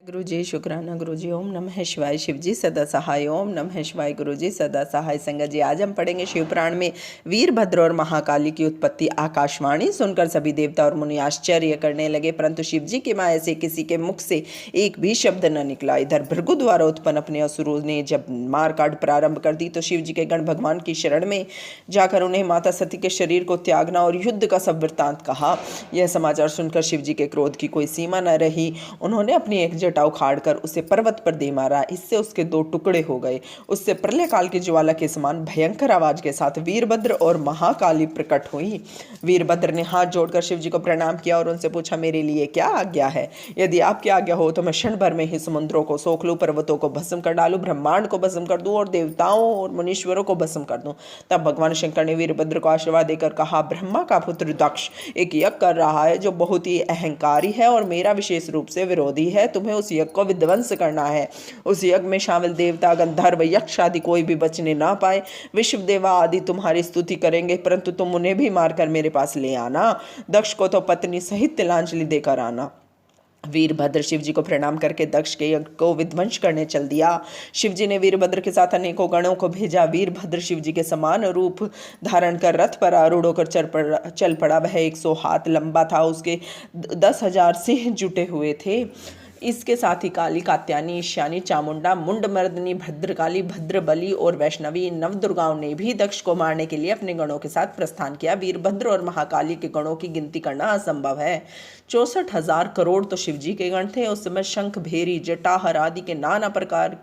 गुरु जी शुक्राना गुरु जी। ओम नमः शिवाय। शिव जी सदा सहाय। ओम नमः शिवाय। गुरु जी सदा सहाय। संगत जी, आज हम पढ़ेंगे शिव पुराण में वीरभद्र और महाकाली की उत्पत्ति। आकाशवाणी सुनकर सभी देवता और मुनि आश्चर्य करने लगे, परंतु शिव जी की माया से किसी के मुख से एक भी शब्द न निकला। इधर भृगु द्वारा उत्पन्न अपने असुरों ने जब मार काट प्रारंभ कर दी तो शिव जी के गण भगवान की शरण में जाकर उन्हें माता सती के शरीर को त्यागना और युद्ध का सब वृत्तांत कहा। यह समाचार सुनकर शिव जी के क्रोध की कोई सीमा न रही। उन्होंने अपनी एक जटा उखाड़कर उसे पर्वत पर दे मारा। इससे उसके दो टुकड़े हो गए। उससे प्रलय काल की ज्वाला के समान भयंकर आवाज के साथ वीरभद्र और महाकाली प्रकट हुई। वीरभद्र ने हाथ जोड़कर शिव जी को प्रणाम किया और उनसे पूछा, मेरे लिए क्या आज्ञा है? यदि आपकी आज्ञा हो तो मैं क्षण भर में ही समुद्रों को सोख लूं, पर्वतों को भस्म कर डालूं, ब्रह्मांड को भस्म कर दूं और देवताओं और मुनीश्वरों को भस्म कर दूं। तब भगवान शंकर ने वीरभद्र को आशीर्वाद देकर कहा, ब्रह्मा का पुत्र दक्ष एक यज्ञ कर रहा है जो बहुत ही अहंकारी है और मेरा विशेष रूप से विरोधी है। तुम्हें उस यज्ञ को विध्वंस करना है। उस यज्ञ में शामिल देवता, गंधर्व, यक्ष आदि कोई भी बचने ना पाए। विश्व देवा आदि तुम्हारी स्तुति करेंगे, परंतु तुम उन्हें भी मारकर मेरे पास ले आना। दक्ष को तो पत्नी सहित तिलांजलि देकर आना। वीरभद्र शिव जी को प्रणाम करके दक्ष के यज्ञ को विध्वंस करने चल दिया। शिव जी ने वीरभद्र के साथ अनेकों गणों को भेजा। वीरभद्र शिव जी के समान रूप धारण कर रथ पर आरूढ़ होकर चल पड़ा। वह 100 हाथ लंबा था। उसके 10,000 सिंह जुटे हुए थे। इसके साथ ही काली, कात्यायनी, ईशानी, चामुंडा, मुंडमर्दनी, भद्रकाली, भद्रबली और वैष्णवी नवदुर्गाओं ने भी दक्ष को मारने के लिए अपने गणों के साथ प्रस्थान किया। वीरभद्र और महाकाली के गणों की गिनती करना असंभव है। 64,000 करोड़ तो शिव जी के गण थे। उस समय शंख, भेरी, जटाहर आदि के नाना प्रकार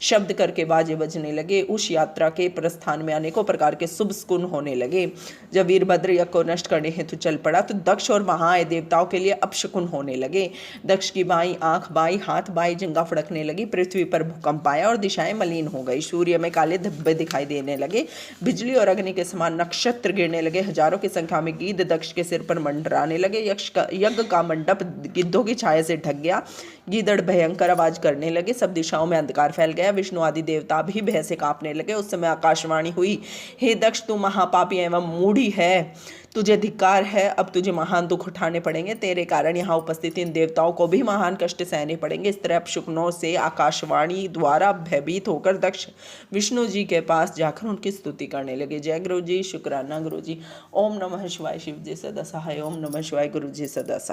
शब्द करके बाजे बजने लगे। उस यात्रा के प्रस्थान में अनेकों प्रकार के शुभ शकुन होने लगे। जब वीरभद्र यज्ञ को नष्ट करने हेतु चल पड़ा तो दक्ष और महाआय देवताओं के लिए अपशकुन होने लगे। दक्ष की बाई आंख, बाई हाथ, बाई जंगा फड़कने लगी। पृथ्वी पर भूकंप आया और दिशाएं मलिन हो गई। सूर्य में काले धब्बे दिखाई देने लगे। बिजली और अग्नि के समान नक्षत्र गिरने लगे। हजारों की संख्या में गीध दक्ष के सिर पर मंडराने लगे। यज्ञ का मंडप गिद्धों की छाया से ढक गया। गीदड़ भयंकर आवाज करने लगे। सब दिशाओं में अंधकार फैल गया। विष्णु आदि देवता भी भय से कांपने लगे। उस समय आकाशवाणी हुई, हे दक्ष, तू महापापी एवं मूढ़ी है, तुझे धिक्कार है। अब तुझे महान दुख उठाने पड़ेंगे। तेरे कारण यहाँ उपस्थित इन देवताओं को भी महान कष्ट सहने पड़ेंगे। इस तरह अपशकुनों से आकाशवाणी द्वारा भयभीत होकर दक्ष विष्णु जी के पास जाकर उनकी स्तुति करने लगे। जय गुरु जी, शुक्राना गुरु जी। ओम नमः शिवाय। शिव जी सदा सहाय। ओम नमः शिवाय। गुरु जी सदा सहाय।